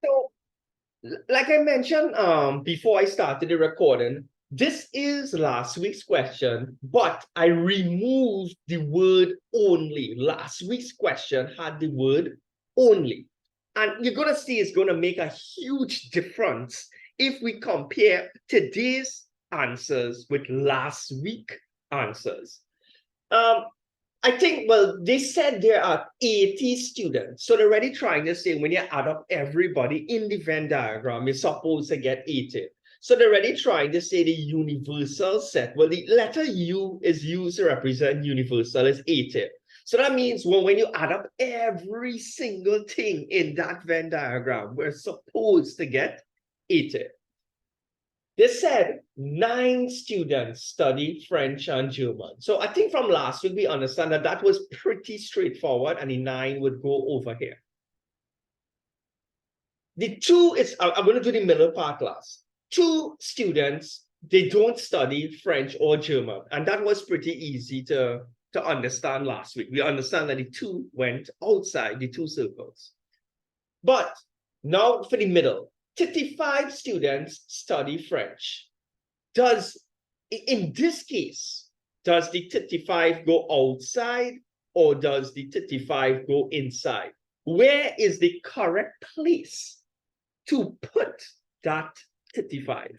So, like I mentioned before I started the recording, this is last week's question, but I removed the word only. Last week's question had the word only. And you're going to see it's going to make a huge difference if we compare today's answers with last week's answers. I think, well, they said there are 80 students. So they're already trying to say when you add up everybody in the Venn diagram, you're supposed to get 80. So they're already trying to say the universal set. Well, the letter U is used to represent universal as 80. So that means when you add up every single thing in that Venn diagram, we're supposed to get 80. They said 9 students study French and German. So I think from last week, we understand that that was pretty straightforward and the 9 would go over here. The 2 is, I'm going to do the middle part last. 2 students, they don't study French or German. And that was pretty easy to understand last week. We understand that the 2 went outside the 2 circles. But now for the middle. 35 students study French. In this case, does the 35 go outside or does the 35 go inside? Where is the correct place to put that 35?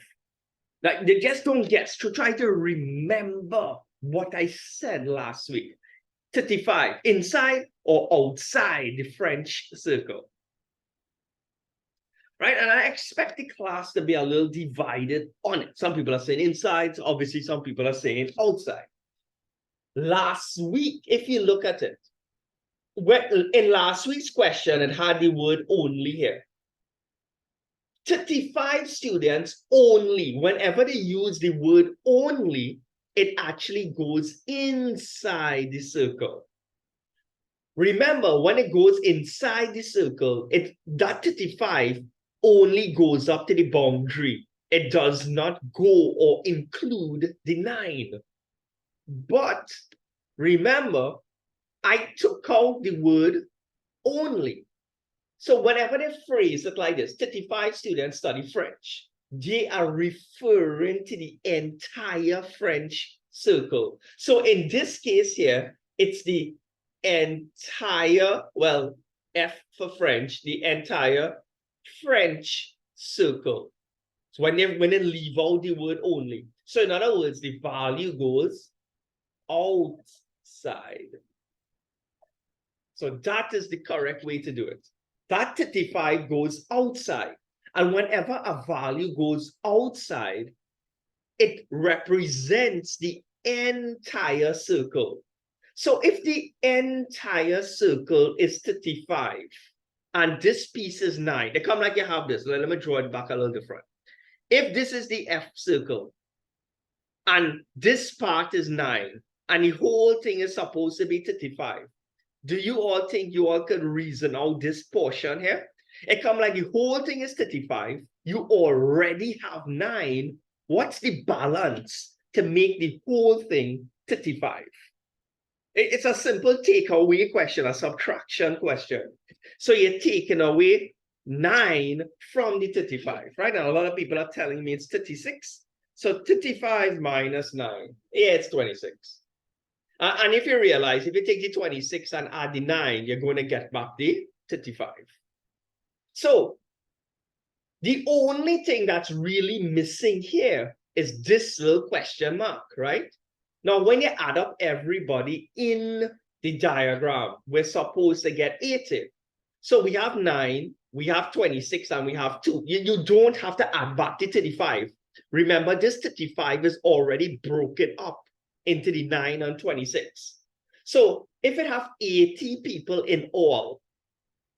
Like, they just don't guess, to try to remember what I said last week. 35, inside or outside the French circle? Right, and I expect the class to be a little divided on it. Some people are saying inside, obviously some people are saying outside. Last week, if you look at it, in last week's question, it had the word only here. 35 students only, whenever they use the word only, it actually goes inside the circle. Remember, when it goes inside the circle, that 35 only goes up to the boundary. It does not go or include the 9. But remember, I took out the word only. So whenever they phrase it like this, 35 students study French, they are referring to the entire French circle. So in this case here, it's the entire, well, F for French, the entire French circle. So when they leave out the word only. So in other words, the value goes outside. So that is the correct way to do it. That 35 goes outside. And whenever a value goes outside, it represents the entire circle. So if the entire circle is 35, and this piece is 9. They come like you have this. Let me draw it back a little different. If this is the F circle, and this part is 9, and the whole thing is supposed to be 35, do you all think you all could reason out this portion here? It come like the whole thing is 35. You already have 9. What's the balance to make the whole thing 35? It's a simple takeaway question, a subtraction question. So you're taking away 9 from the 35, right? And a lot of people are telling me it's 36. So 35 minus 9, yeah, it's 26. And if you realize, if you take the 26 and add the 9, you're going to get back the 35. So the only thing that's really missing here is this little question mark, right? Now, when you add up everybody in the diagram, we're supposed to get 80. So we have 9, we have 26, and we have 2. You don't have to add back the 35. Remember, this 35 is already broken up into the 9 and 26. So if it have 80 people in all,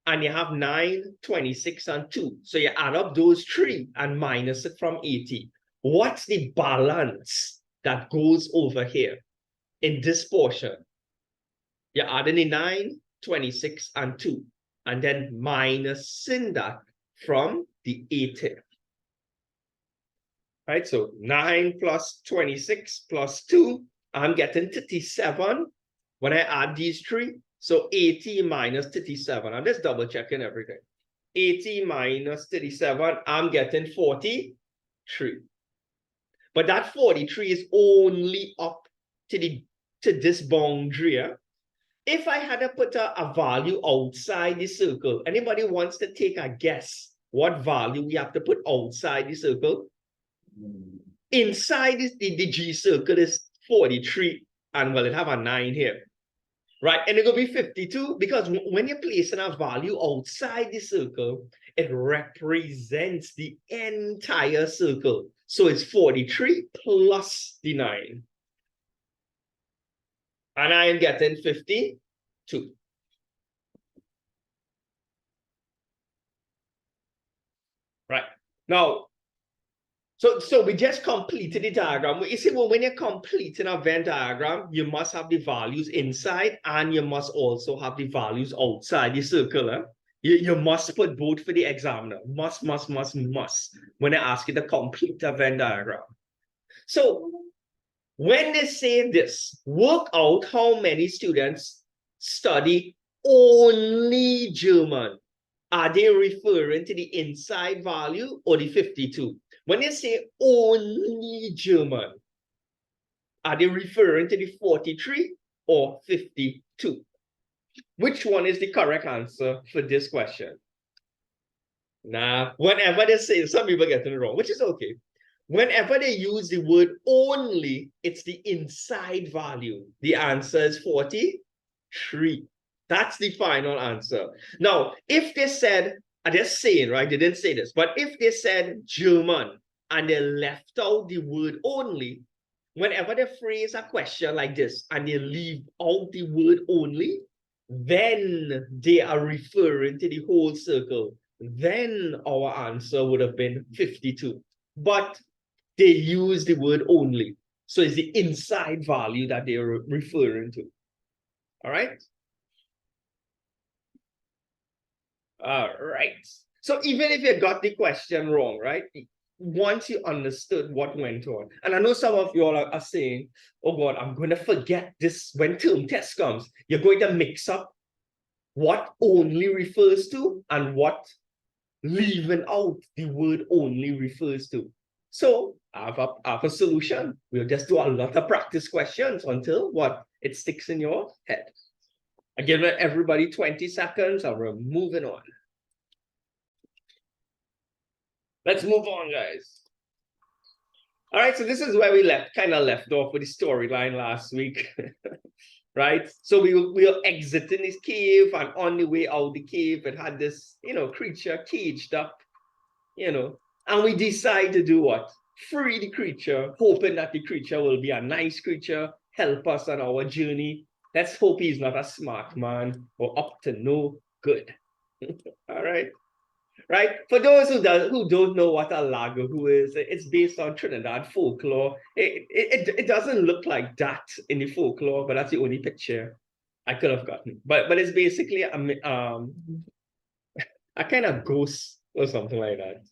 and you have 9, 26, and 2, so you add up those 3 and minus it from 80, what's the balance that goes over here in this portion? You're adding the 9, 26, and 2, and then minusing that from the 80. Right, so 9 plus 26 plus 2, I'm getting 37 when I add these 3. So 80 minus 37. I'm just double checking everything. 80 minus 37, I'm getting 43. But that 43 is only up to this boundary. Yeah? If I had to put a value outside the circle, anybody wants to take a guess what value we have to put outside the circle? Inside the G circle is 43, and well, it have a 9 here. Right, and it will be 52 because when you're placing a value outside the circle, it represents the entire circle. So it's 43 plus the 9. And I am getting 52. Right, now, so we just completed the diagram. You see, well, when you're completing a Venn diagram, you must have the values inside and you must also have the values outside the circle. Eh? You must put both for the examiner. Must. When they ask you to complete a Venn diagram. So when they say this, work out how many students study only German. Are they referring to the inside value or the 52? When they say only German, are they referring to the 43 or 52? Which one is the correct answer for this question? Nah, whenever they say, some people get it wrong, which is okay. Whenever they use the word only, it's the inside value. The answer is 43. That's the final answer. Now, if they said, they're saying, right? They didn't say this, but if they said German and they left out the word only, whenever they phrase a question like this and they leave out the word only, then they are referring to the whole circle. Then our answer would have been 52. But they use the word only. So it's the inside value that they are referring to. All right? All right. So even if you got the question wrong, right? Once you understood what went on, and I know some of you all are saying, oh God, I'm going to forget this when term test comes. You're going to mix up what only refers to and what leaving out the word only refers to. So I have a solution. We'll just do a lot of practice questions until what? It sticks in your head. I give everybody 20 seconds and we're moving on. Let's move on, guys. All right, so this is where we kind of left off with the storyline last week, right? So we were exiting this cave, and on the way out the cave, it had this, creature caged up, and we decide to do what? Free the creature, hoping that the creature will be a nice creature, help us on our journey. Let's hope he's not a smart man or up to no good. All right. Right? For those who don't know what a lagahu is, it's based on Trinidad folklore. It doesn't look like that in the folklore, but that's the only picture I could have gotten. But it's basically a kind of ghost or something like that.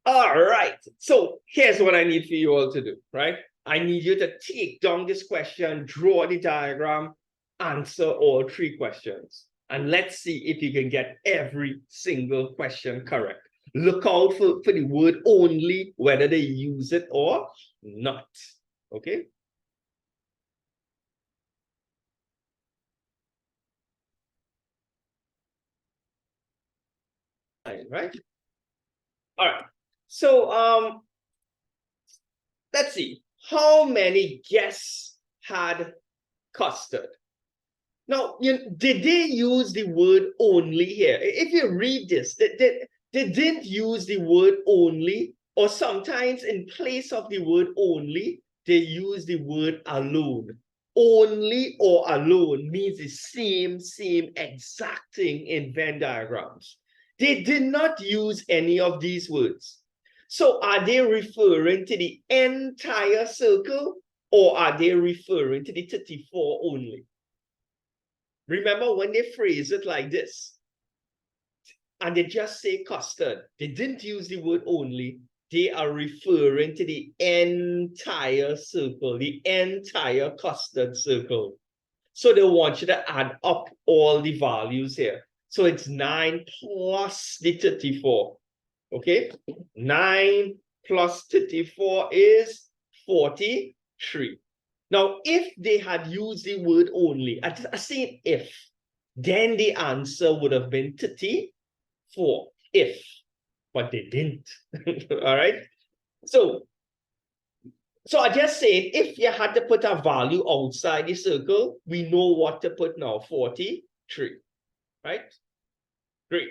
All right. So here's what I need for you all to do, right? I need you to take down this question, draw the diagram, answer all 3 questions. And let's see if you can get every single question correct. Look out for the word only, whether they use it or not. Okay? Right? All right. So let's see. How many guests had custard? Now, did they use the word only here? If you read this, they didn't use the word only, or sometimes in place of the word only, they use the word alone. Only or alone means the same exact thing in Venn diagrams. They did not use any of these words. So are they referring to the entire circle, or are they referring to the 34 only? Remember when they phrase it like this, and they just say custard, they didn't use the word only, they are referring to the entire circle, the entire custard circle. So they want you to add up all the values here. So it's 9 plus the 34. Okay, 9 plus 34 is 43. Now, if they had used the word only, I say if, then the answer would have been 34, if, but they didn't. All right. So I just said, if you had to put a value outside the circle, we know what to put now, 43, right? Great.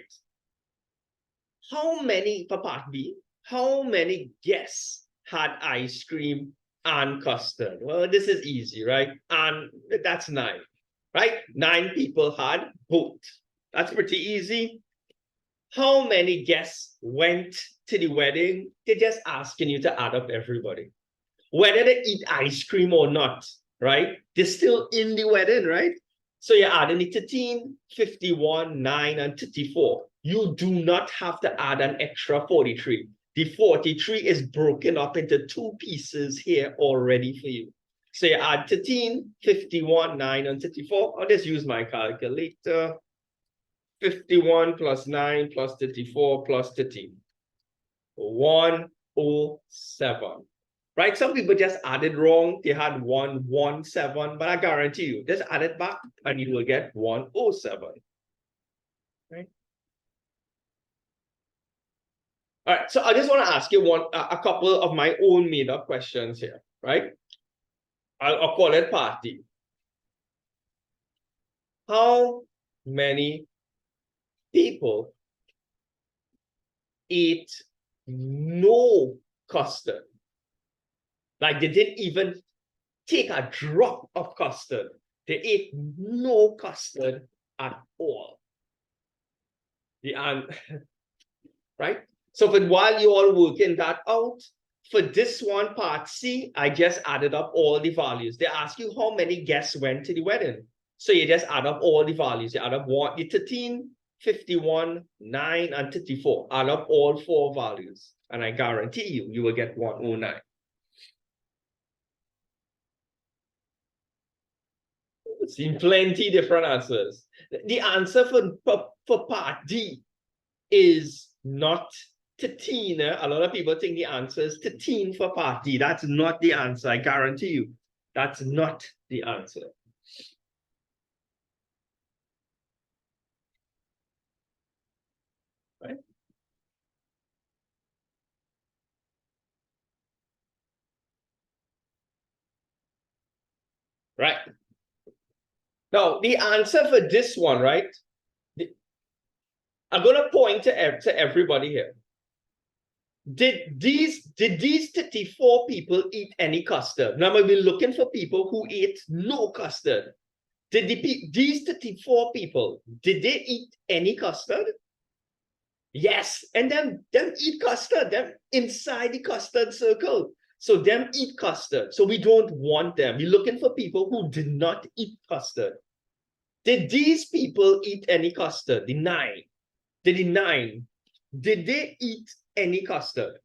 How many, for part B, how many guests had ice cream and custard? Well, this is easy, right? And that's 9, right? 9 people had both. That's pretty easy. How many guests went to the wedding? They're just asking you to add up everybody. Whether they eat ice cream or not, right? They're still in the wedding, right? So you're adding the 13, 51, 9, and 34. You do not have to add an extra 43. The 43 is broken up into 2 pieces here already for you. So you add 13, 51, 9, and 34. I'll just use my calculator. 51 plus 9 plus 34 plus 13. 107. Right? Some people just added wrong. They had 117, but I guarantee you, just add it back and you will get 107. Right? All right. So I just want to ask you a couple of my own made-up questions here, right? I'll call it party. How many people ate no custard? Like they didn't even take a drop of custard. They ate no custard at all. Right? So while you're all working that out, for this one, part C, I just added up all the values. They ask you how many guests went to the wedding. So you just add up all the values. You add up 13, 51, 9, and 34. Add up all 4 values. And I guarantee you will get 109. Seen plenty different answers. The answer for part D is not 13. A lot of people think the answer is 13 for part D. That's not the answer. I guarantee you, that's not the answer. Right? Right. Now, the answer for this one, right? I'm going to point to everybody here. Did these 34 people eat any custard? Now, we're looking for people who ate no custard. Did these 34 people, did they eat any custard? Yes, and them eat custard, them inside the custard circle. So them eat custard. So we don't want them. We're looking for people who did not eat custard. Did these people eat any custard? The 9. Did they eat any custard?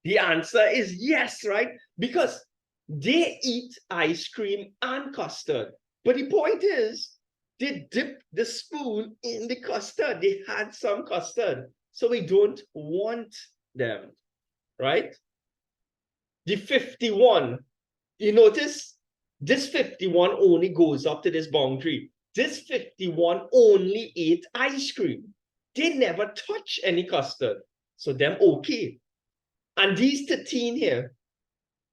The answer is yes, right? Because they eat ice cream and custard. But the point is, they dipped the spoon in the custard. They had some custard. So we don't want them, right? The 51, you notice this 51 only goes up to this boundary. This 51 only ate ice cream. They never touch any custard. So them okay. And these 13 here,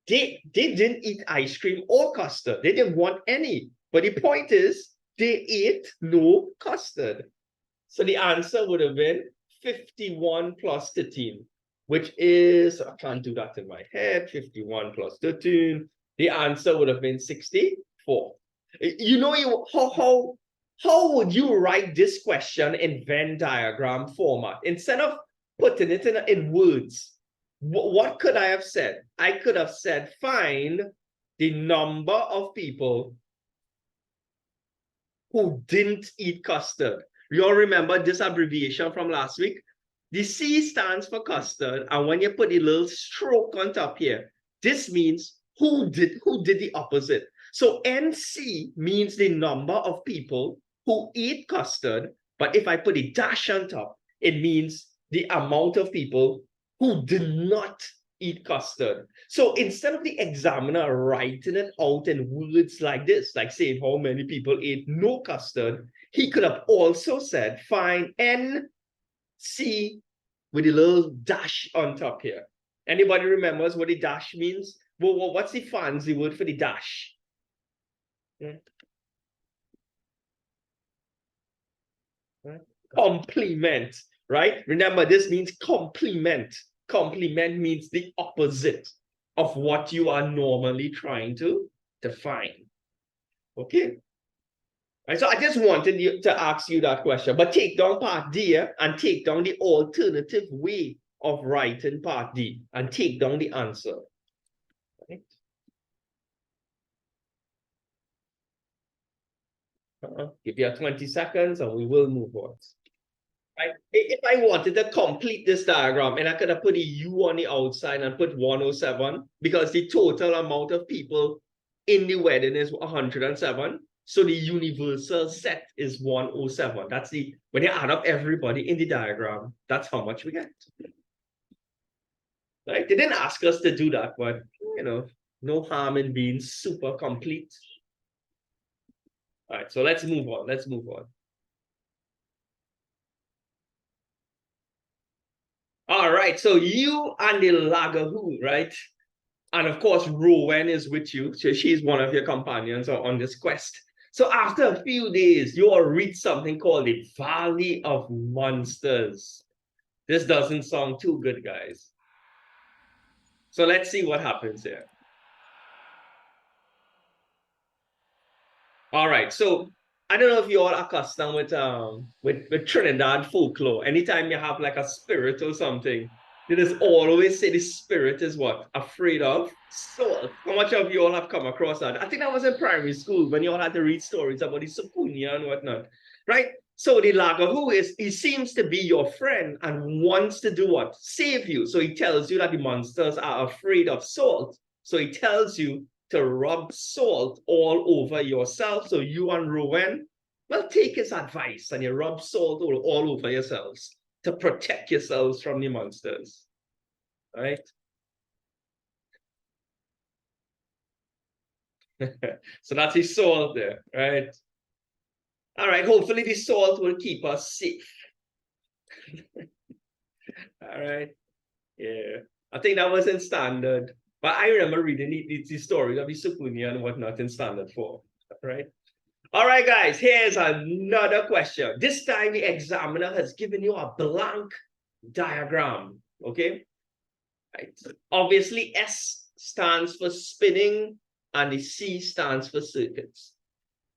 they didn't eat ice cream or custard. They didn't want any. But the point is, they ate no custard. So the answer would have been 51 plus 13, which is, I can't do that in my head, 51 plus 13. The answer would have been 64. You know, how would you write this question in Venn diagram format? Instead of putting it in words, what could I have said? I could have said, find the number of people who didn't eat custard. You all remember this abbreviation from last week? The C stands for custard, and when you put a little stroke on top here, this means who did the opposite. So NC means the number of people who eat custard, But if I put a dash on top, it means the amount of people who did not eat custard. So instead of the examiner writing it out in words like this, like saying how many people ate no custard, he could have also said, find NC with a little dash on top here. Anybody remembers what the dash means? Well, what's the fancy word for the dash? Complement, right? Remember, this means complement. Complement means the opposite of what you are normally trying to define. Okay. Right, so I just wanted you to ask you that question, but take down part D and take down the alternative way of writing part D and take down the answer. Right? Give you 20 seconds and we will move on. Right? If I wanted to complete this diagram and I could have put a U on the outside and put 107 because the total amount of people in the wedding is 107. So the universal set is 107. That's the, when you add up everybody in the diagram, that's how much we get. Right? They didn't ask us to do that, but you know, no harm in being super complete. All right, so let's move on. Let's move on. All right, so you and the Lagahoo, right? And of course, Rowan is with you. So she's one of your companions on this quest. So after a few days, you will reach something called the Valley of Monsters. This doesn't sound too good, guys. So let's see what happens here. All right, so I don't know if you're all accustomed with Trinidad folklore. Anytime you have like a spirit or something, they just always say the spirit is what? Afraid of salt. How much of you all have come across that? I think that was in primary school when you all had to read stories about the Supunia and whatnot, right? So the Lagahoo he seems to be your friend and wants to do what? Save you. So he tells you that the monsters are afraid of salt. So he tells you to rub salt all over yourself. So you and Rowan, well, take his advice and you rub salt all over yourselves to protect yourselves from the monsters. All right? So that's the salt there, right? All right, hopefully the salt will keep us safe. All right, yeah. I think that was in standard. But I remember reading the stories of the Supunia and whatnot in standard 4, right? All right, guys, here's another question. This time the examiner has given you a blank diagram, okay? Right. Obviously, S stands for spinning and the C stands for circuits.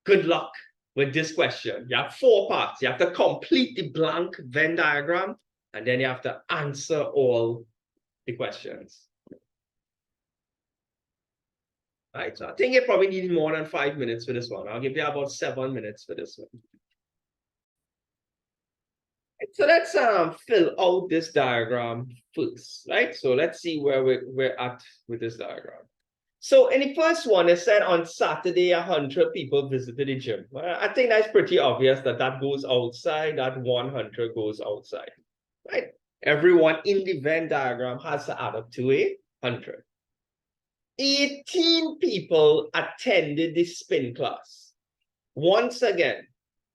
Good luck with this question. You have 4 parts. You have to complete the blank Venn diagram and then you have to answer all the questions. Right, so I think you probably need more than 5 minutes for this one. I'll give you about 7 minutes for this one. So let's fill out this diagram first, right? So let's see where we're at with this diagram. So in the first one, it said on Saturday, 100 people visited the gym. Well, I think that's pretty obvious that that goes outside, that 100 goes outside, right? Everyone in the Venn diagram has to add up to 100. 18 people attended the spin class. Once again,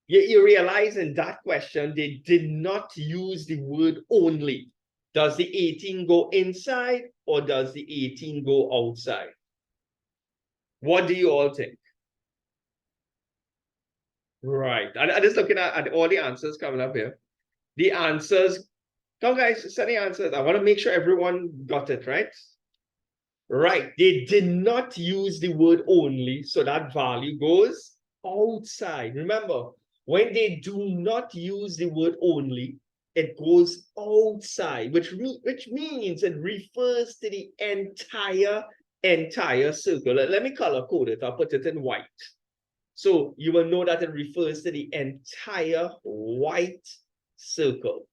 you realize in that question, they did not use the word only. Does the 18 go inside or does the 18 go outside? What do you all think? Right. I'm just looking at all the answers coming up here. The answers, come guys, send the answers. I want to make sure everyone got it, right? Right. They did not use the word only, so that value goes outside. Remember, when they do not use the word only, it goes outside, which means it refers to the entire circle. Let me color code it. I'll put it in white. So you will know that it refers to the entire white circle.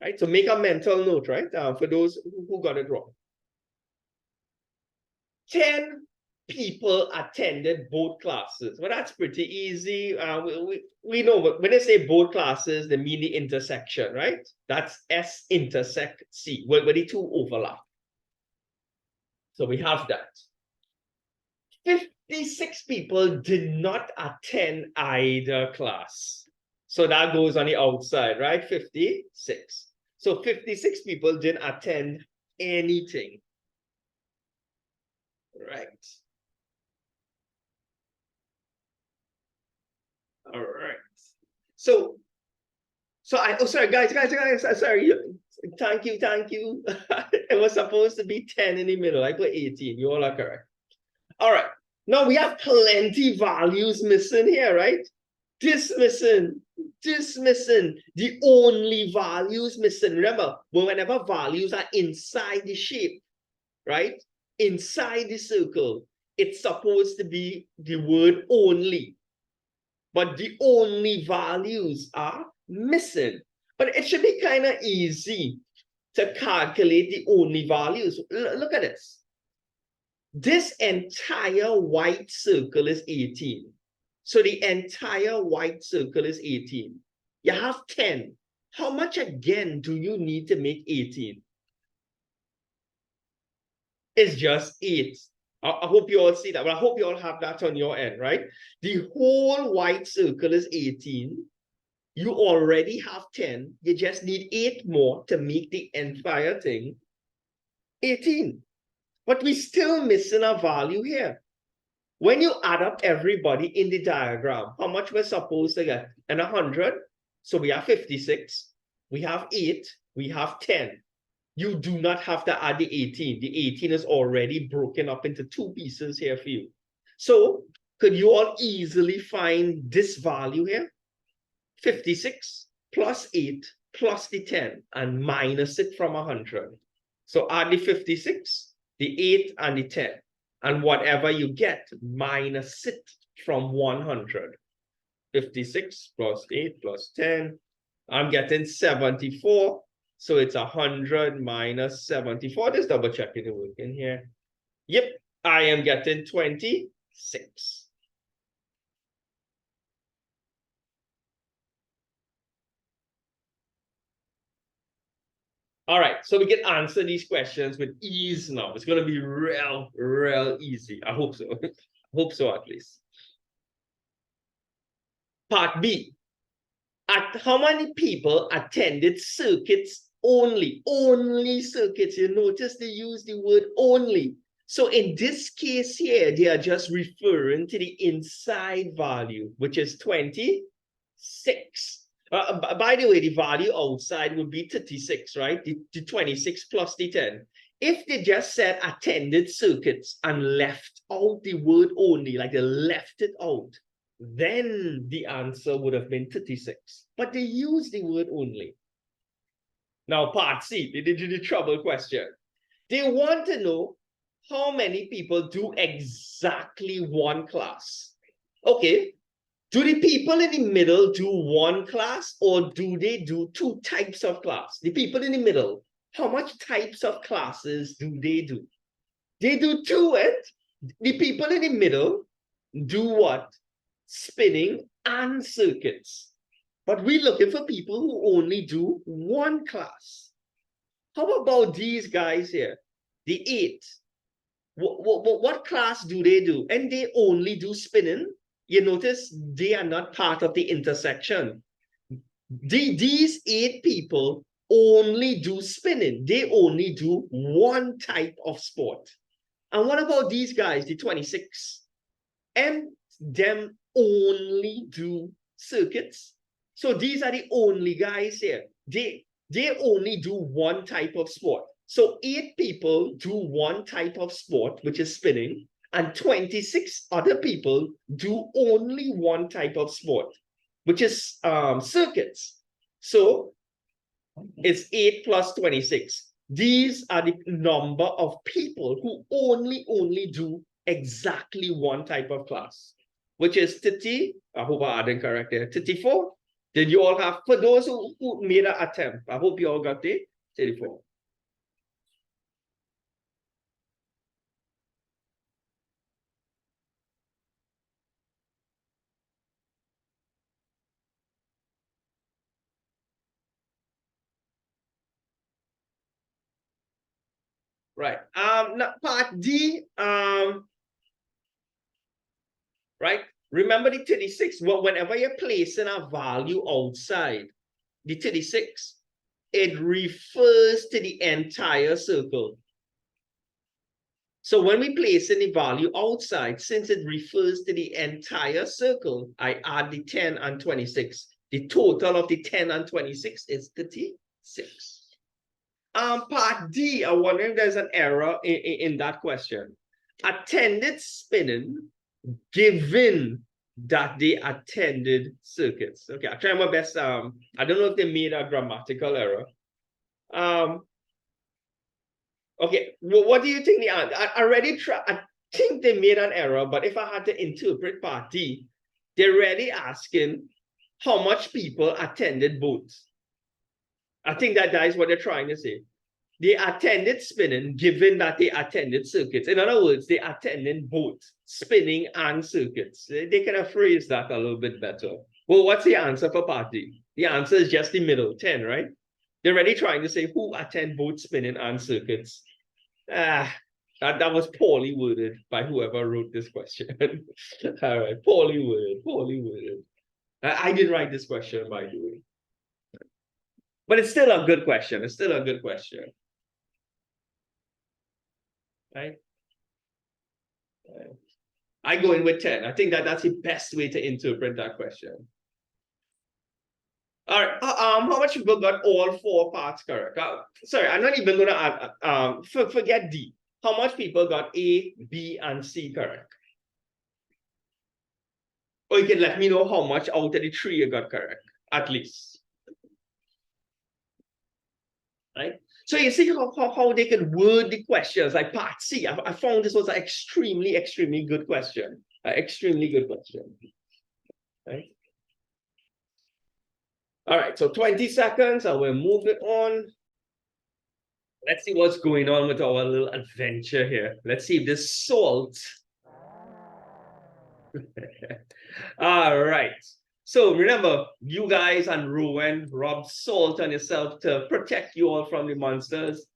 Right? So make a mental note, right? For those who got it wrong. 10 people attended both classes? Well, that's pretty easy. We know, but when they say both classes, they mean the intersection, right? That's S intersect C, where the two overlap. So we have that. 56 people did not attend either class. So that goes on the outside, right? 56. So 56 people didn't attend anything. Right. All right. So sorry, guys, sorry. Thank you. It was supposed to be 10 in the middle. I put 18. You all are correct. All right. Now we have plenty values missing here, right? This missing. The only values missing. Remember, whenever values are inside the shape, right? Inside the circle, it's supposed to be the word only. But the only values are missing. But it should be kind of easy to calculate the only values. Look at this. This entire white circle is 18. So the entire white circle is 18. You have 10. How much again do you need to make 18? It's just 8. I hope you all see that. But I hope you all have that on your end, right? The whole white circle is 18. You already have 10. You just need 8 more to make the entire thing 18. But we're still missing a value here. When you add up everybody in the diagram, how much we're supposed to get? And 100. So we have 56. We have 8. We have 10. You do not have to add the 18. The 18 is already broken up into 2 pieces here for you. So could you all easily find this value here? 56 plus 8 plus the 10 and minus it from 100. So add the 56, the 8 and the 10. And whatever you get, minus it from 100. 56 plus 8 plus 10. I'm getting 74. So it's 100 minus 74. Just double checking the work in here. Yep, I am getting 26. All right, so we can answer these questions with ease now. It's going to be real easy. I hope so. Hope so, at least. Part B. At how many people attended circuits only? Only circuits. You notice they use the word only. So in this case here, they are just referring to the inside value, which is 26. By the way, the value outside would be 36, right? The 26 plus the 10. If they just said attended circuits and left out the word only, like they left it out, then the answer would have been 36. But they use the word only. Now, part C, they did the trouble question. They want to know how many people do exactly one class. Okay. Do the people in the middle do one class or do they do 2 types of class? The people in the middle, how much types of classes do they do? They do 2, and the people in the middle do what? Spinning and circuits. But we're looking for people who only do 1 class. How about these guys here? The 8. What class do they do? And they only do spinning. You notice they are not part of the intersection. These 8 people only do spinning. They only do 1 type of sport. And what about these guys, the 26? And them only do circuits. So these are the only guys here. They only do 1 type of sport. So 8 people do 1 type of sport, which is spinning. And 26 other people do only 1 type of sport, which is circuits. So it's 8 plus 26. These are the number of people who only do exactly 1 type of class, which is 30. I hope I added correct there. 34. Did you all have, for those who made an attempt, I hope you all got the 34. Right. Now part D, right? Remember the 36. Well, whenever you're placing a value outside the 36, it refers to the entire circle. So when we place any value outside, since it refers to the entire circle, I add the 10 and 26. The total of the 10 and 26 is 36. Part D, I'm wondering if there's an error in that question. Attended spinning given that they attended circuits. Okay, I'll try my best. I don't know if they made a grammatical error. Okay, what do you think the answer? I think they made an error, but if I had to interpret part D, they're really asking how much people attended both. I think that is what they're trying to say. They attended spinning, given that they attended circuits. In other words, they attended both spinning and circuits. They can have phrased that a little bit better. Well, what's the answer for part D? The answer is just the middle, 10, right? They're really trying to say who attend both spinning and circuits. That was poorly worded by whoever wrote this question. All right, poorly worded. I didn't write this question, by the way. But it's still a good question. Right? I go in with 10. I think that's the best way to interpret that question. All right. How much people got all 4 parts correct? Sorry, I'm not even going to add. Forget D. How much people got A, B, and C correct? Or you can let me know how much out of the 3 you got correct, at least. Right? So you see how they can word the questions like part C. I found this was an extremely good question. Extremely good question. Right? All right, so 20 seconds, and we'll move it on. Let's see what's going on with our little adventure here. Let's see if this salt. All right. So remember, you guys and Rowan rubbed salt on yourself to protect you all from the monsters.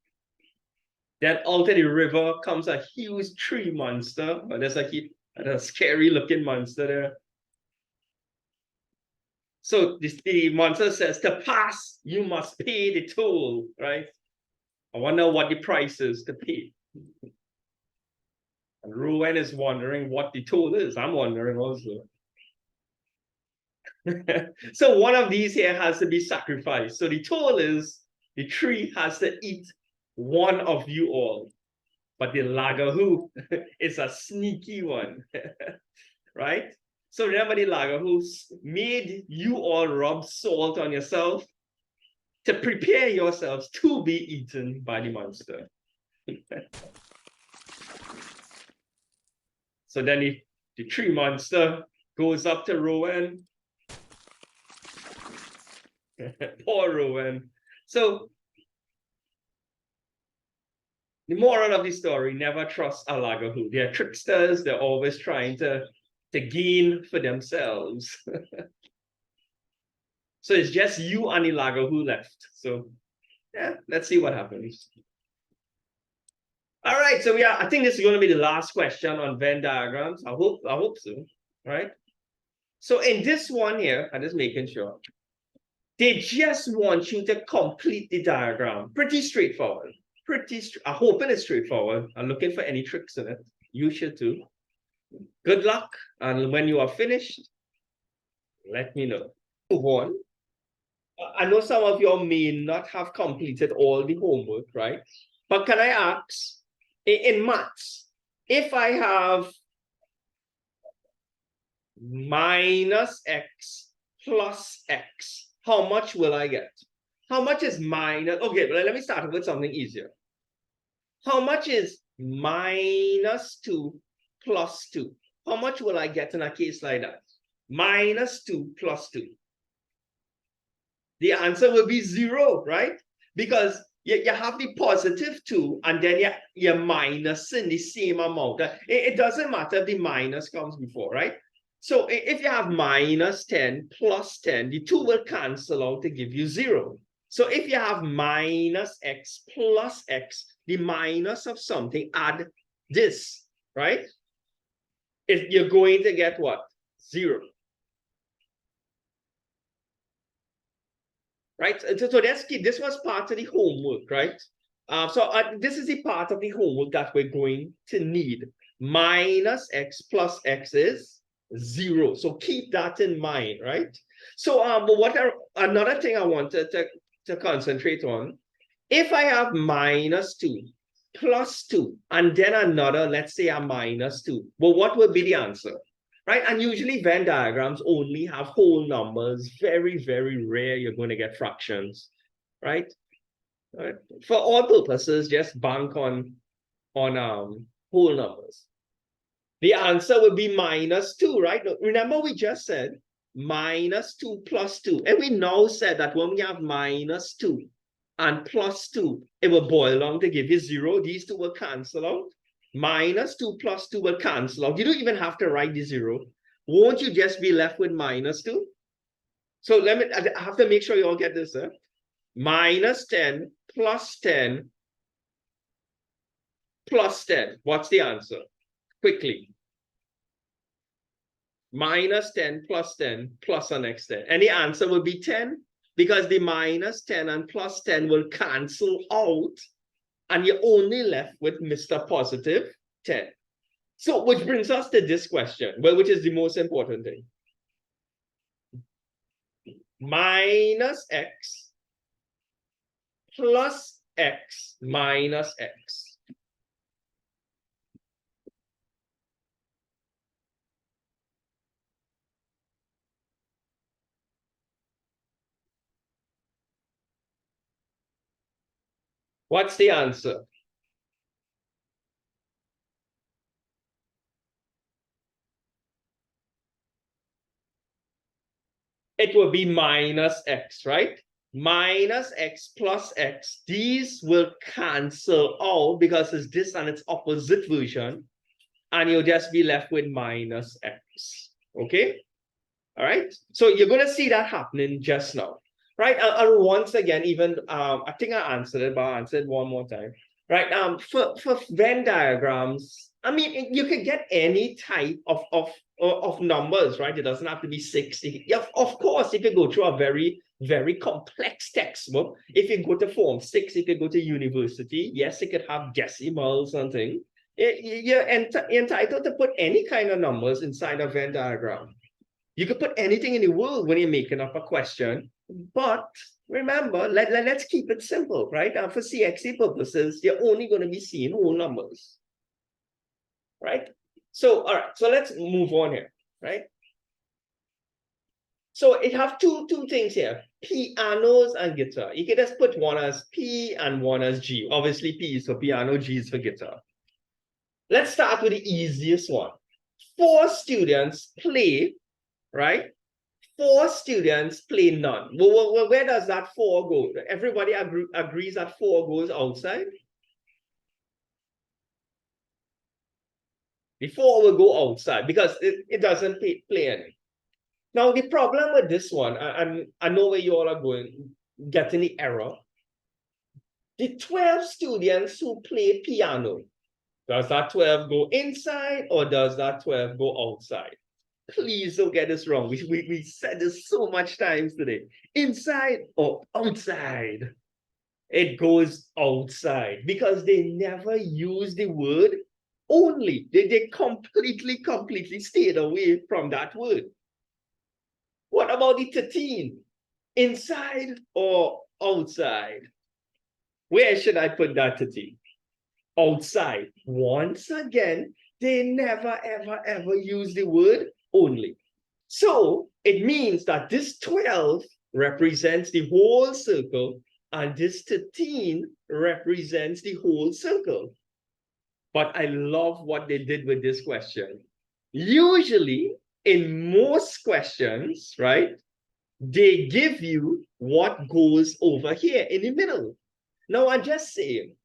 Then out of the river comes a huge tree monster. But there's a scary looking monster there. So the monster says, to pass, you must pay the toll, right? I wonder what the price is to pay. And Rowan is wondering what the toll is. I'm wondering also. So one of these here has to be sacrificed. So the toll is the tree has to eat one of you all. But the lagahoo is a sneaky one, right? So remember, the lagahoo made you all rub salt on yourself to prepare yourselves to be eaten by the monster. So then the tree monster goes up to Rowan. Poor Rowan. So the moral of the story, never trust a lagahoo. They're tricksters. They're always trying to gain for themselves. So it's just you and the lagahoo left. So yeah, let's see what happens. All right, so I think this is going to be the last question on Venn diagrams. I hope so, right? So in this one here, I'm just making sure, they just want you to complete the diagram. Pretty straightforward. I hope it is straightforward. I'm looking for any tricks in it. You should too. Good luck, and when you are finished, let me know. Move on. I know some of you may not have completed all the homework, right? But can I ask, in maths, if I have minus x plus x, how much will I get? How much is minus? Okay, but let me start with something easier. How much is minus 2 plus 2? How much will I get in a case like that? Minus 2 plus 2. The answer will be 0, right? Because you have the positive 2, and then you're minusing the same amount. It doesn't matter if the minus comes before, right? So if you have minus 10 plus 10, the 2 will cancel out to give you 0. So if you have minus x plus x, the minus of something, add this, right? If you're going to get what? 0. Right? So that's key. This was part of the homework, right? This is the part of the homework that we're going to need. Minus x plus x is 0. So keep that in mind, right? So another thing I wanted to concentrate on, if I have minus 2 plus 2, and then another, let's say a minus 2, well, what would be the answer? Right? And usually Venn diagrams only have whole numbers. Very, very rare you're going to get fractions, right? Right? For all purposes, just bank on whole numbers. The answer would be minus 2, right? Remember we just said minus 2 plus 2. And we now said that when we have minus 2 and plus 2, it will boil down to give you 0. These two will cancel out. Minus 2 plus 2 will cancel out. You don't even have to write the 0. Won't you just be left with minus 2? So I have to make sure you all get this. Minus 10 plus 10 plus 10. What's the answer? Quickly. Minus 10 plus 10 plus the next 10. And the answer will be 10 because the minus 10 and plus 10 will cancel out. And you're only left with Mr. Positive 10. So, which brings us to this question, well, which is the most important thing. Minus x plus x minus x. What's the answer? It will be minus x, right? Minus x plus x. These will cancel out because it's this and its opposite version. And you'll just be left with minus x. Okay? All right? So you're going to see that happening just now. Right? And once again, even I think I answered it, but I'll answer it one more time. Right? For Venn diagrams, I mean, you can get any type of numbers, right? It doesn't have to be 60. Yeah, of course, if you go through a very, very complex textbook, if you go to Form 6, if you go to university, yes, it could have decimals and things. You're entitled to put any kind of numbers inside a Venn diagram. You could put anything in the world when you're making up a question, but remember, let's keep it simple, right? For CXC purposes, you're only going to be seeing whole numbers, right? So, all right, so let's move on here, right? So it have two things here, pianos and guitar. You can just put one as P and one as G. Obviously, P is for piano, G is for guitar. Let's start with the easiest one. 4 students play, right? 4 students play none. Well, where does that 4 go? Everybody agrees that 4 goes outside. The 4 will go outside because it doesn't play any. Now, the problem with this one, and I know where you all are going, getting the error. The 12 students who play piano, does that 12 go inside or does that 12 go outside? Please don't get this wrong. We said this so much times today. Inside or outside? It goes outside because they never use the word only. They completely stayed away from that word. What about the 13? Inside or outside? Where should I put that 13? Outside. Once again, they never, ever use the word only. So it means that this 12 represents the whole circle and this 13 represents the whole circle. But I love what they did with this question. Usually, in most questions, right, they give you what goes over here in the middle. Now, I'm saying,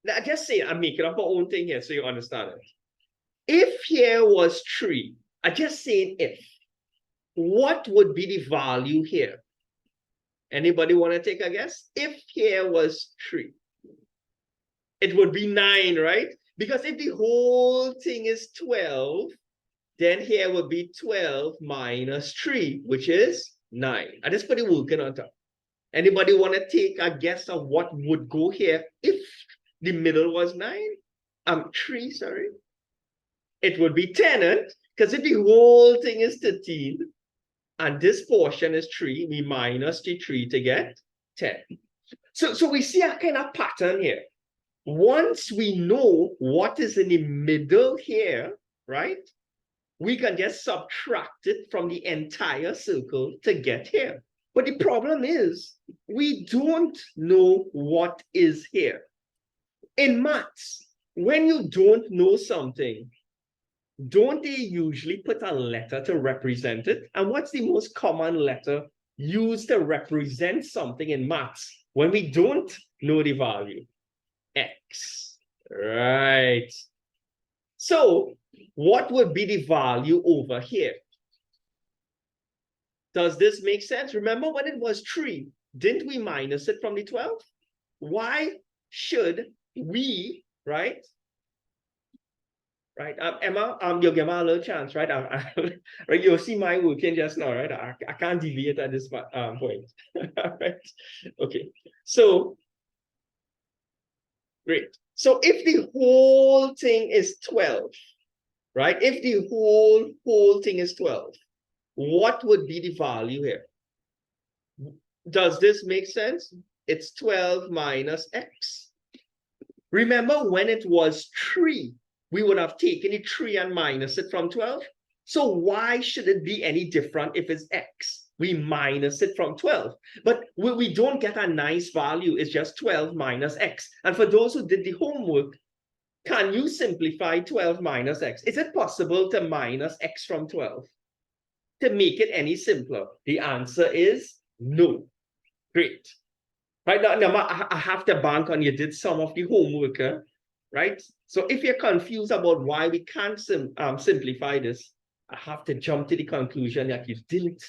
I'm making up my own thing here so you understand it. If here was 3, I'm just saying if, what would be the value here? Anybody want to take a guess? If here was 3, it would be 9, right? Because if the whole thing is 12, then here would be 12 minus 3, which is 9. I just put it working on top. Anybody want to take a guess of what would go here if the middle was 9? 3, sorry. It would be 10, because if the whole thing is 13, and this portion is 3, we minus the 3 to get 10. So we see a kind of pattern here. Once we know what is in the middle here, right, we can just subtract it from the entire circle to get here. But the problem is, we don't know what is here. In maths, when you don't know something, don't they usually put a letter to represent it? And what's the most common letter used to represent something in maths when we don't know the value? X, right? So what would be the value over here? Does this make sense? Remember when it was 3, didn't we minus it from the 12? Why should we, right? Right, Emma, you'll give me a little chance, right? Right, you'll see my working just now, right? I can't deviate at this point. Right? Okay, so great. So if the whole thing is 12, right? If the whole thing is 12, what would be the value here? Does this make sense? It's 12 minus x. Remember when it was 3, we would have taken the 3 and minus it from 12. So why should it be any different if it's x? We minus it from 12. But we don't get a nice value. It's just 12 minus x. And for those who did the homework, can you simplify 12 minus x? Is it possible to minus x from 12? To make it any simpler? The answer is no. Great. Right now, I have to bank on you did some of the homework, right? So if you're confused about why we can't simplify this, I have to jump to the conclusion that you didn't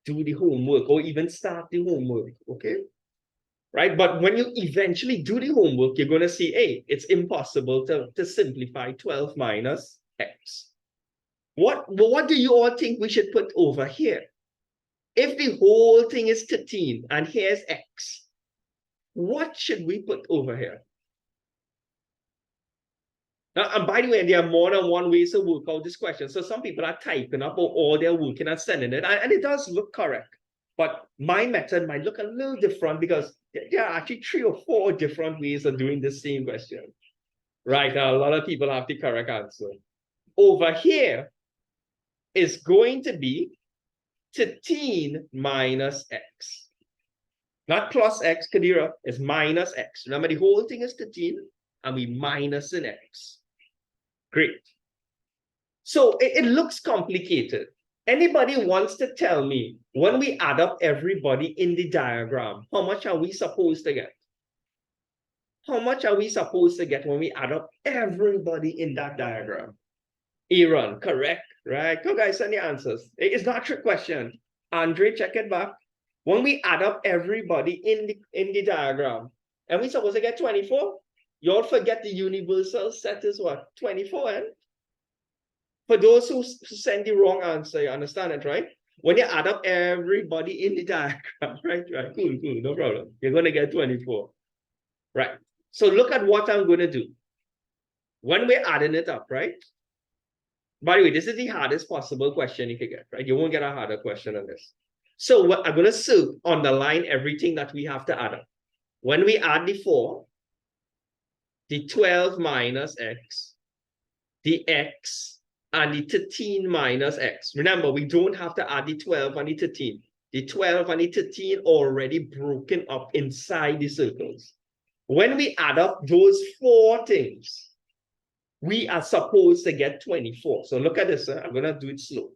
do the homework or even start the homework, okay? Right, but when you eventually do the homework, you're going to see, hey, it's impossible to simplify 12 minus x. What do you all think we should put over here? If the whole thing is 13 and here's x, what should we put over here? Now, and by the way, there are more than one way to work out this question. So some people are typing up or they're working and sending it, and it does look correct. But my method might look a little different because there are actually 3 or 4 different ways of doing the same question. Right, now, a lot of people have the correct answer. Over here is going to be 13 minus x. Not plus x, Kadira, it's minus x. Remember, the whole thing is 13, and we minus an x. Great. So it looks complicated. Anybody wants to tell me, when we add up everybody in the diagram, how much are we supposed to get? How much are we supposed to get when we add up everybody in that diagram? Aaron, correct, right? Go guys, send the answers. It's not a trick question. Andre, check it back. When we add up everybody in the diagram, and we supposed to get 24, you all forget the universal set is what? 24, and for those who send the wrong answer, you understand it, right? When you add up everybody in the diagram, right? Cool, no problem. You're going to get 24. Right. So look at what I'm going to do. When we're adding it up, right? By the way, this is the hardest possible question you can get, right? You won't get a harder question on this. So what I'm going to underline everything that we have to add up. When we add the 4, the 12 minus x, the x, and the 13 minus x. Remember, we don't have to add the 12 and the 13. The 12 and the 13 already broken up inside the circles. When we add up those 4 things, we are supposed to get 24. So look at this. I'm going to do it slow.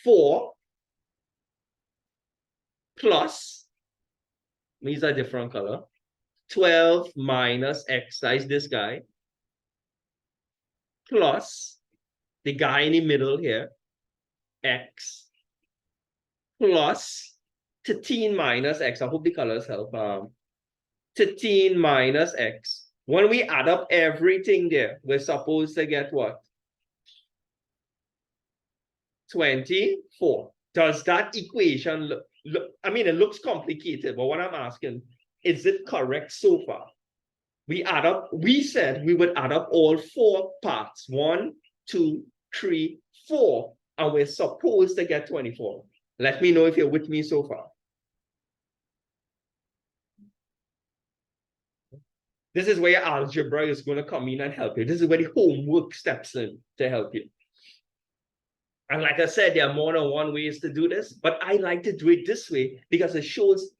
4 plus, these are different color, 12 minus x, that is this guy, plus the guy in the middle here, x, plus 13 minus x. I hope the colors help. 13 minus x. When we add up everything there, we're supposed to get what? 24. Does that equation look, I mean, it looks complicated, but what I'm asking, is it correct so far? We said we would add up all four parts. 1, 2, 3, 4. And we're supposed to get 24. Let me know if you're with me so far. This is where your algebra is going to come in and help you. This is where the homework steps in to help you. And like I said, there are more than one ways to do this, but I like to do it this way because it shows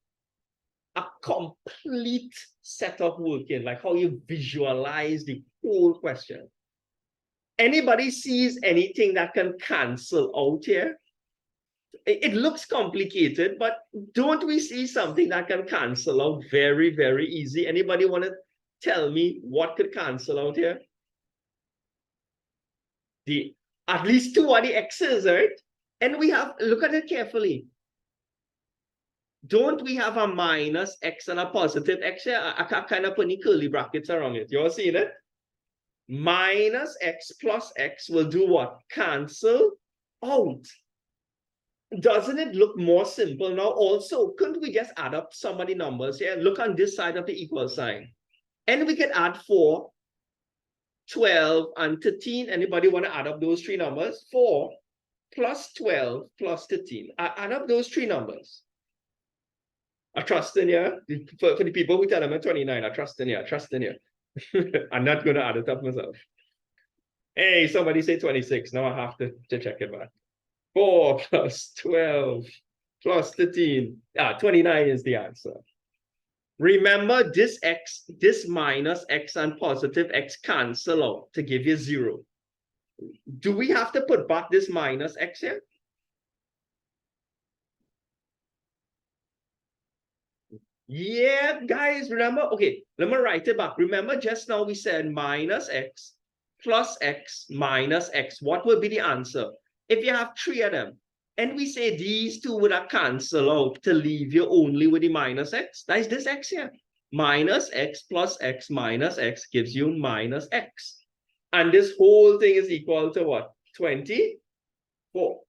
a complete set of working, like how you visualize the whole question. Anybody sees anything that can cancel out here? It looks complicated, but don't we see something that can cancel out very, very easy? Anybody want to tell me what could cancel out here? At least 2 are the x's, right? And we have, look at it carefully. Don't we have a minus x and a positive x here? I can't kind of put any curly brackets around it. You all seen it? Minus x plus x will do what? Cancel out. Doesn't it look more simple now? Also, couldn't we just add up some of the numbers here? Look on this side of the equal sign. And we can add 4, 12, and 13. Anybody want to add up those 3 numbers? 4 plus 12 plus 13. Add up those 3 numbers. I trust in you. For the people who tell them I'm 29, I trust in you. I trust in you. I'm not going to add it up myself. Hey, somebody say 26. Now I have to check it back. 4 plus 12 plus 13. 29 is the answer. Remember, this x, this minus x and positive x cancel out to give you 0. Do we have to put back this minus x here? Yeah, guys, remember? Okay, let me write it back. Remember, just now we said minus x plus x minus x. What would be the answer? If you have 3 of them, and we say these 2 would have cancel out to leave you only with the minus x, that is this x here. Minus x plus x minus x gives you minus x. And this whole thing is equal to what? 24.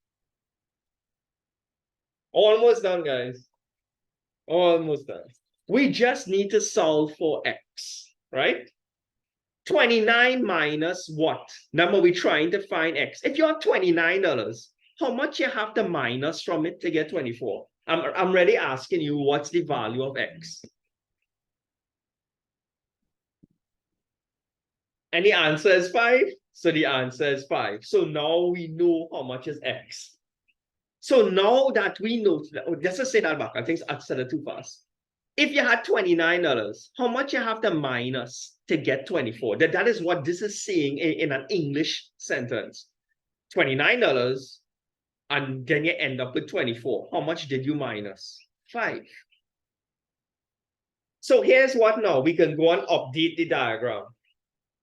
Almost done, guys. Almost done. We just need to solve for x, right? 29 minus what? Number we're trying to find x. If you have $29, how much you have to minus from it to get 24? I'm already asking you, what's the value of x? And the answer is 5. So the answer is 5. So now we know how much is x. So now that we know, let's just say that back. I think I said it too fast. If you had $29, how much you have to minus to get 24? That is what this is saying in an English sentence. $29, and then you end up with 24. How much did you minus? 5. So here's what now. We can go and update the diagram.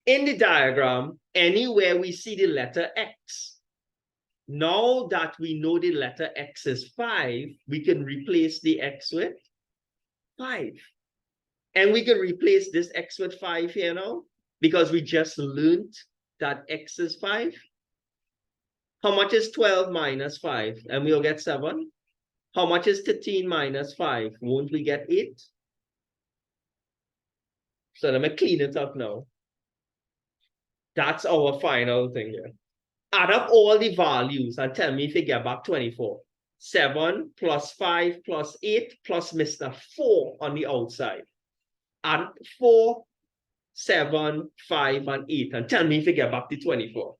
In the diagram, anywhere we see the letter x, now that we know the letter x is 5, we can replace the x with 5. And we can replace this x with 5 here now, because we just learned that x is 5. How much is 12 minus 5? And we'll get 7. How much is 13 minus 5? Won't we get 8? So let me clean it up now. That's our final thing here. Add up all the values and tell me if you get back 24. 7 plus 5 plus 8 plus Mr. 4 on the outside. Add 4, 7, 5, and 8 and tell me if you get back to 24.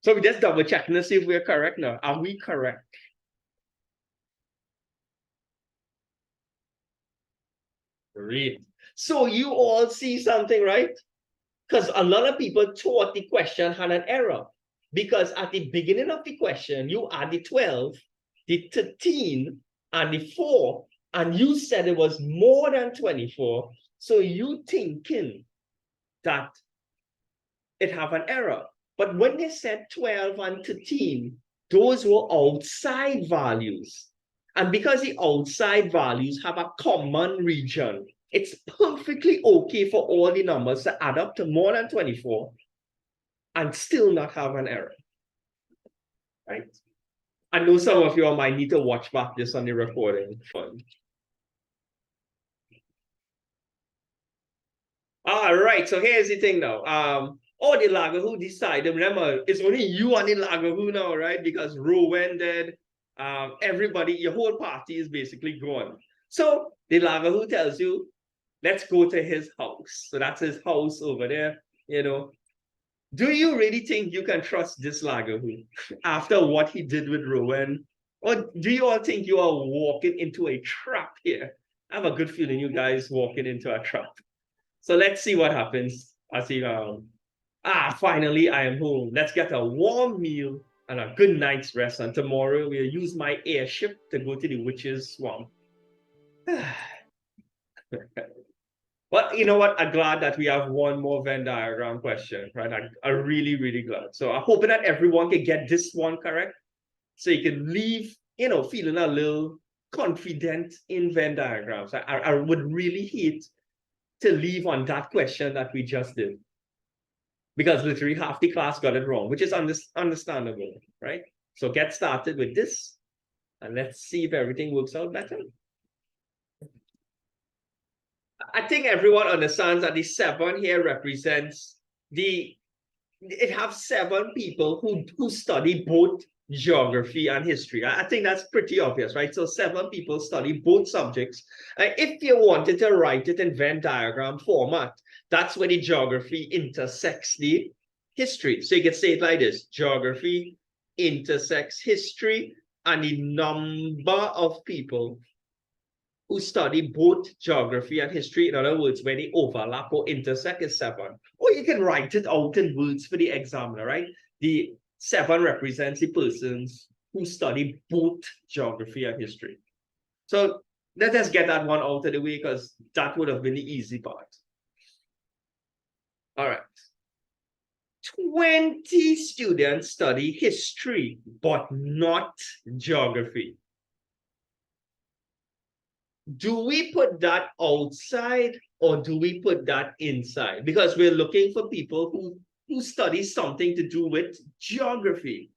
So we just double checking to see if we're correct now. Are we correct? Great. So you all see something, right? Because a lot of people thought the question had an error. Because at the beginning of the question, you add the 12, the 13, and the 4, and you said it was more than 24. So you thinking that it have an error. But when they said 12 and 13, those were outside values. And because the outside values have a common region, it's perfectly okay for all the numbers to add up to more than 24 and still not have an error, right? I know some of you all might need to watch back this on the recording. All right, so here's the thing now. The Lagahoo decided, remember, it's only you on the Lagahoo now, right? Because Rowan did, everybody, your whole party is basically gone. So the Lagahoo tells you, let's go to his house. So that's his house over there, you know. Do you really think you can trust this Lagahoo after what he did with Rowan? Or do you all think you are walking into a trap here? I have a good feeling you guys walking into a trap. So let's see what happens. I see, finally I am home. Let's get a warm meal and a good night's rest. And tomorrow we'll use my airship to go to the witch's swamp. But you know what? I'm glad that we have one more Venn diagram question, right? I'm really, really glad. So I'm hoping that everyone can get this one correct. So you can leave, feeling a little confident in Venn diagrams. I would really hate to leave on that question that we just did, because literally half the class got it wrong, which is understandable, right? So get started with this, and let's see if everything works out better. I think everyone understands that the 7 here represents it have 7 people who study both geography and history. I think that's pretty obvious, right? So 7 people study both subjects. If you wanted to write it in Venn diagram format, that's where the geography intersects the history. So you can say it like this: geography intersects history, and the number of people who study both geography and history, in other words, where they overlap or intersect, is 7. Or you can write it out in words for the examiner, right? The 7 represents the persons who study both geography and history. So let us get that one out of the way, because that would have been the easy part. All right. 20 students study history, but not geography. Do we put that outside or do we put that inside? Because we're looking for people who study something to do with geography.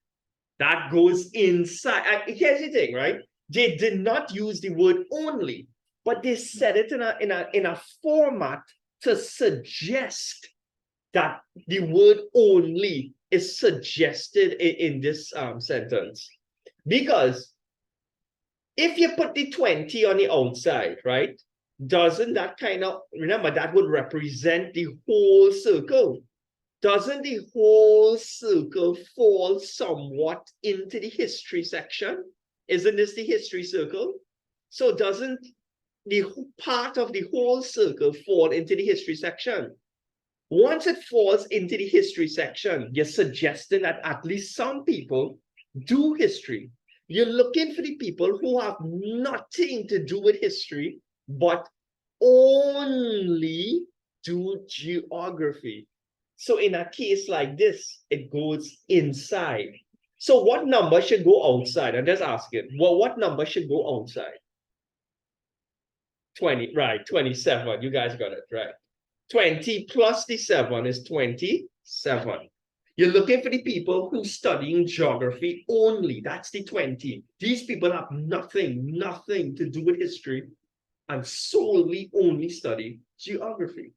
That goes inside. Here's the thing, right? They did not use the word only, but they said it in a format to suggest that the word only is suggested in this sentence. Because if you put the 20 on the outside, right, doesn't that remember, that would represent the whole circle. Doesn't the whole circle fall somewhat into the history section? Isn't this the history circle? So doesn't the part of the whole circle fall into the history section? Once it falls into the history section, you're suggesting that at least some people do history. You're looking for the people who have nothing to do with history, but only do geography. So in a case like this, it goes inside. So what number should go outside? I'm just asking, what number should go outside? 20, right, 27. You guys got it, right? 20 plus the 7 is 27. You're looking for the people who studying geography only. That's the 20. These people have nothing to do with history and solely only study geography.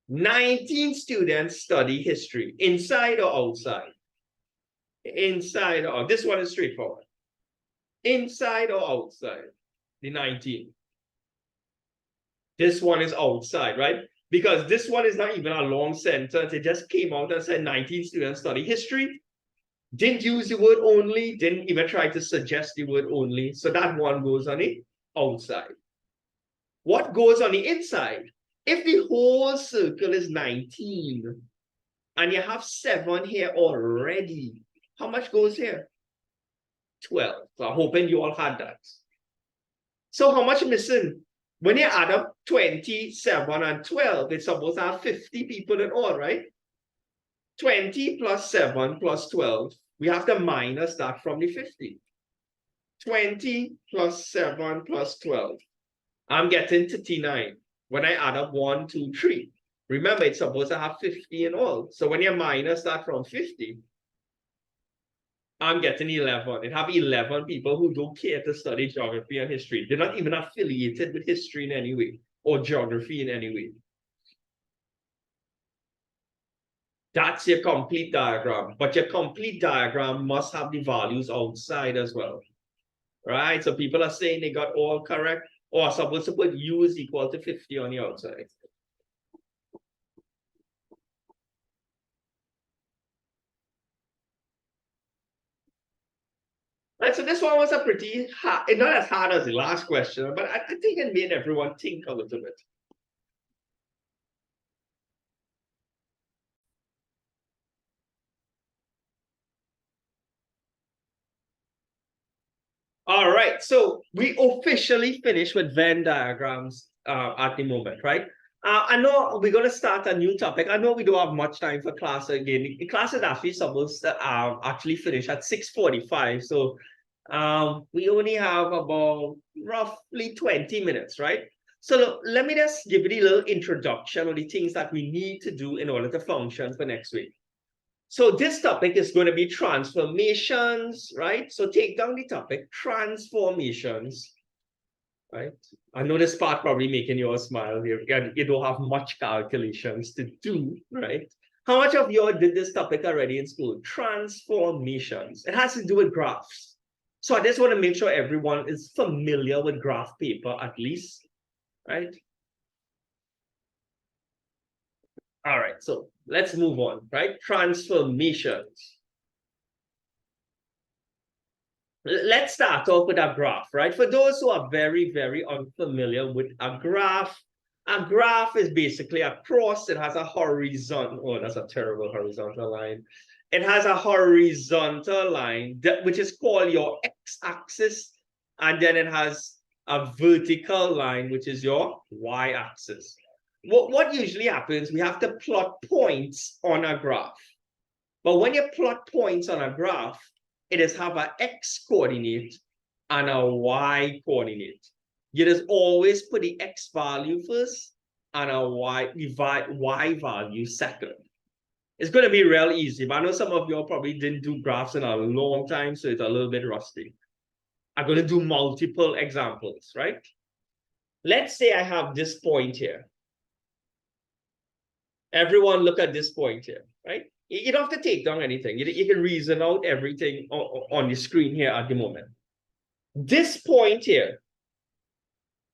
19 students study history, inside or outside? Inside or out. This one is straightforward. Inside or outside? The 19. This one is outside, right? Because this one is not even a long sentence. It just came out and said 19 students study history. Didn't use the word only, didn't even try to suggest the word only. So that one goes on the outside. What goes on the inside? If the whole circle is 19 and you have 7 here already, how much goes here? 12. So I'm hoping you all had that. So how much missing? When you add up 27 and 12, it's supposed to have 50 people in all, right? 20 plus 7 plus 12, we have to minus that from the 50. 20 plus 7 plus 12. I'm getting 39 when I add up 1, 2, 3. Remember, it's supposed to have 50 in all. So when you minus that from 50, I'm getting 11. It have 11 people who don't care to study geography and history. They're not even affiliated with history in any way or geography in any way. That's your complete diagram. But your complete diagram must have the values outside as well. Right? So people are saying they got all correct or are supposed to put U is equal to 50 on the outside. Right, so this one was a pretty hard, not as hard as the last question, but I think it made everyone think a little bit. All right, so we officially finished with Venn diagrams at the moment, right? I know we're going to start a new topic. I know we don't have much time for class again. The class is actually supposed to actually finish at 6:45. So we only have about roughly 20 minutes, right? So look, let me just give you a little introduction on the things that we need to do in order to function for next week. So this topic is going to be transformations, right? So take down the topic, transformations, right? I know this part probably making you all smile here. You don't have much calculations to do, right? How much of you did this topic already in school? Transformations. It has to do with graphs. So I just want to make sure everyone is familiar with graph paper at least, right? All right, so let's move on, right? Transformations. Let's start off with a graph, right? For those who are very, very unfamiliar with a graph is basically a cross. It has a horizontal, oh, that's a terrible horizontal line. It has a horizontal line, which is called your x-axis, and then it has a vertical line, which is your y-axis. What usually happens, we have to plot points on a graph. But when you plot points on a graph, it is have an x coordinate and a y coordinate. You just always put the x value first and a y value second. It's going to be real easy, but I know some of you probably didn't do graphs in a long time, so it's a little bit rusty. I'm going to do multiple examples, right? Let's say I have this point here. Everyone look at this point here, right? You don't have to take down anything. You can reason out everything on the screen here at the moment. This point here,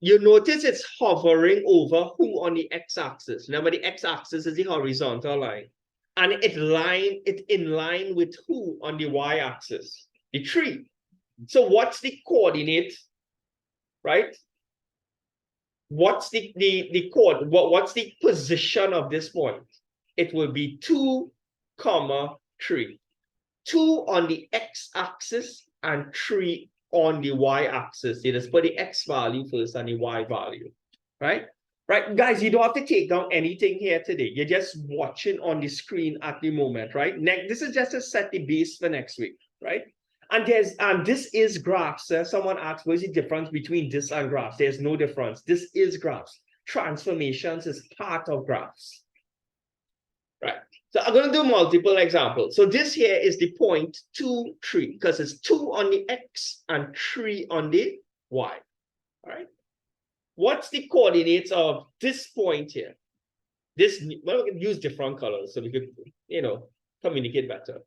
you notice it's hovering over who on the x-axis. Remember, the x-axis is the horizontal line. And it's in line with who on the y-axis? The tree. So what's the coordinate, right? What's the chord? What's the position of this point? It will be 2, 3. 2 on the x-axis and 3 on the y-axis. You just put the x value first and the y value, right? Right, guys, you don't have to take down anything here today. You're just watching on the screen at the moment, right? This is just to set the base for next week, right? And this is graphs. Someone asked, what is the difference between this and graphs? There's no difference. This is graphs. Transformations is part of graphs. Right. So I'm going to do multiple examples. So this here is the point 2, 3, because it's 2 on the x and 3 on the y. All right. What's the coordinates of this point here? Well, we can use different colors so we could, communicate better.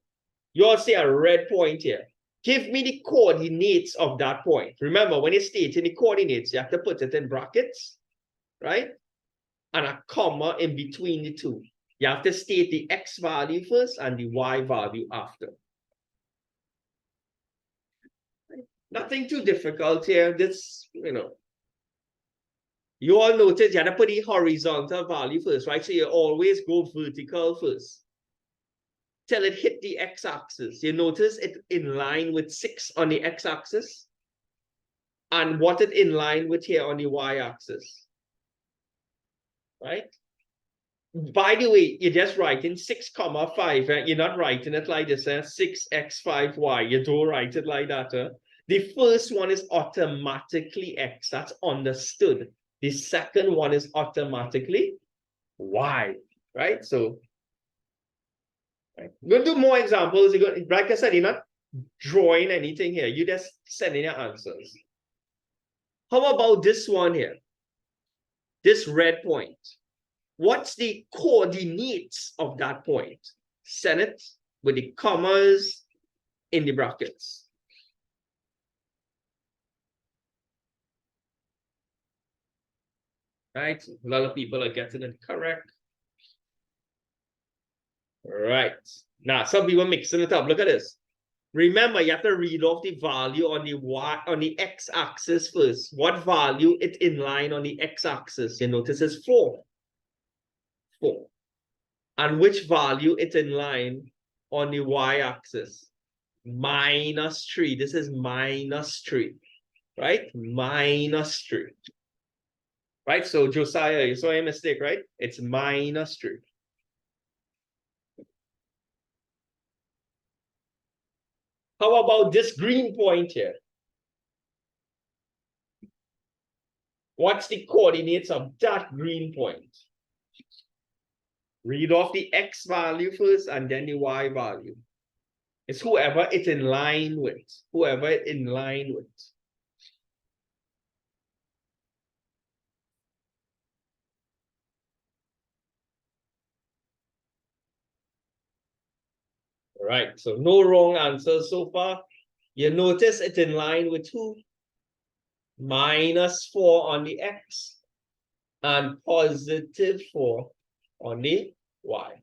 You all see a red point here. Give me the coordinates of that point. Remember, when you're stating the coordinates, you have to put it in brackets, right? And a comma in between the two. You have to state the x value first and the y value after. Nothing too difficult here. This, you all notice you have to put the horizontal value first, right? So you always go vertical first till it hit the x-axis. You notice it in line with 6 on the x-axis and what it in line with here on the y-axis, right? By the way, you're just writing 6, 5. You're not writing it like this, 6x, 5y. You don't write it like that. The first one is automatically X. That's understood. The second one is automatically Y, right? So right. We're going to do more examples. Like I said, you're not drawing anything here. You just sending your answers. How about this one here? This red point. What's the coordinates of that point? Send it with the commas in the brackets. Right? A lot of people are getting it correct. Right. Now, some people mixing it up. Look at this. Remember, you have to read off the value on the y on the x-axis first. What value it in line on the x-axis? You notice is 4. 4. And which value it in line on the y-axis? -3. This is -3. Right? -3. Right? So Josiah, you saw a mistake, right? It's -3. How about this green point here? What's the coordinates of that green point? Read off the x value first and then the y value. It's whoever it's in line with. Whoever it's in line with. All right, so no wrong answers so far. You notice it's in line with who? -4 on the x and +4 on the y.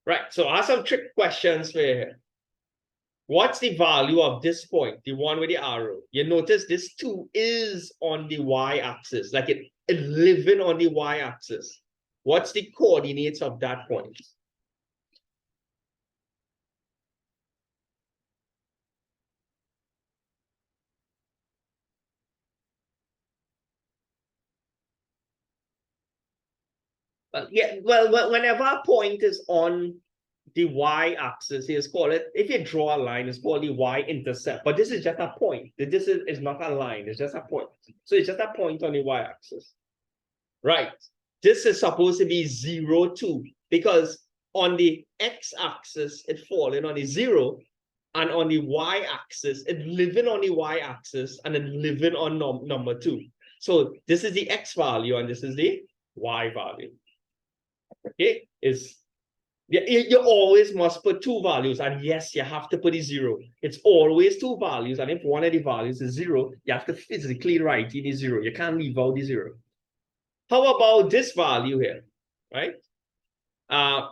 Right, so I have some trick questions for you here. What's the value of this point, the one with the arrow? You notice this 2 is on the y-axis, like it living on the y-axis. What's the coordinates of that point? Well, whenever a point is on the y-axis, it's called it, if you draw a line, it's called the y-intercept. But this is just a point. This is not a line, it's just a point. So it's just a point on the y-axis. Right. This is supposed to be 0, 2, because on the x-axis, it's falling on the 0, and on the y-axis, it's living on the y-axis, and it's living on number 2. So this is the x value, and this is the y value. Okay, you always must put 2 values, and yes, you have to put a 0. It's always 2 values, and if one of the values is 0, you have to physically write in the 0. You can't leave out the 0. How about this value here, right?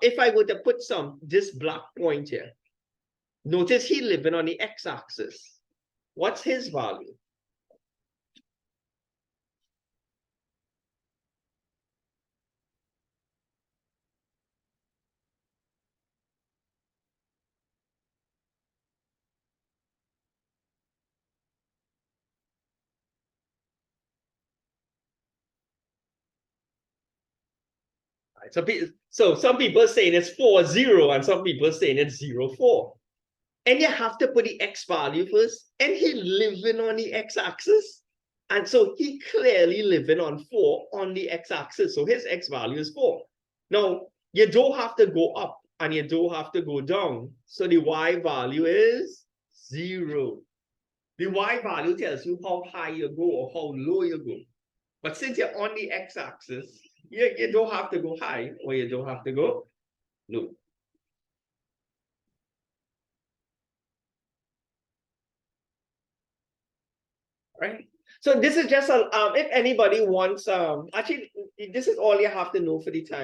If I were to put this black point here, notice he living on the x-axis. What's his value? So some people are saying it's 4, 0, and some people are saying it's 0, 4. And you have to put the x value first. And he living on the x-axis. And so he clearly living on 4 on the x-axis. So his x value is 4. Now, you don't have to go up and you don't have to go down. So the y value is 0. The y value tells you how high you go or how low you go. But since you're on the x-axis, you don't have to go high or you don't have to go low. Right? So this is just if anybody wants actually this is all you have to know for the time.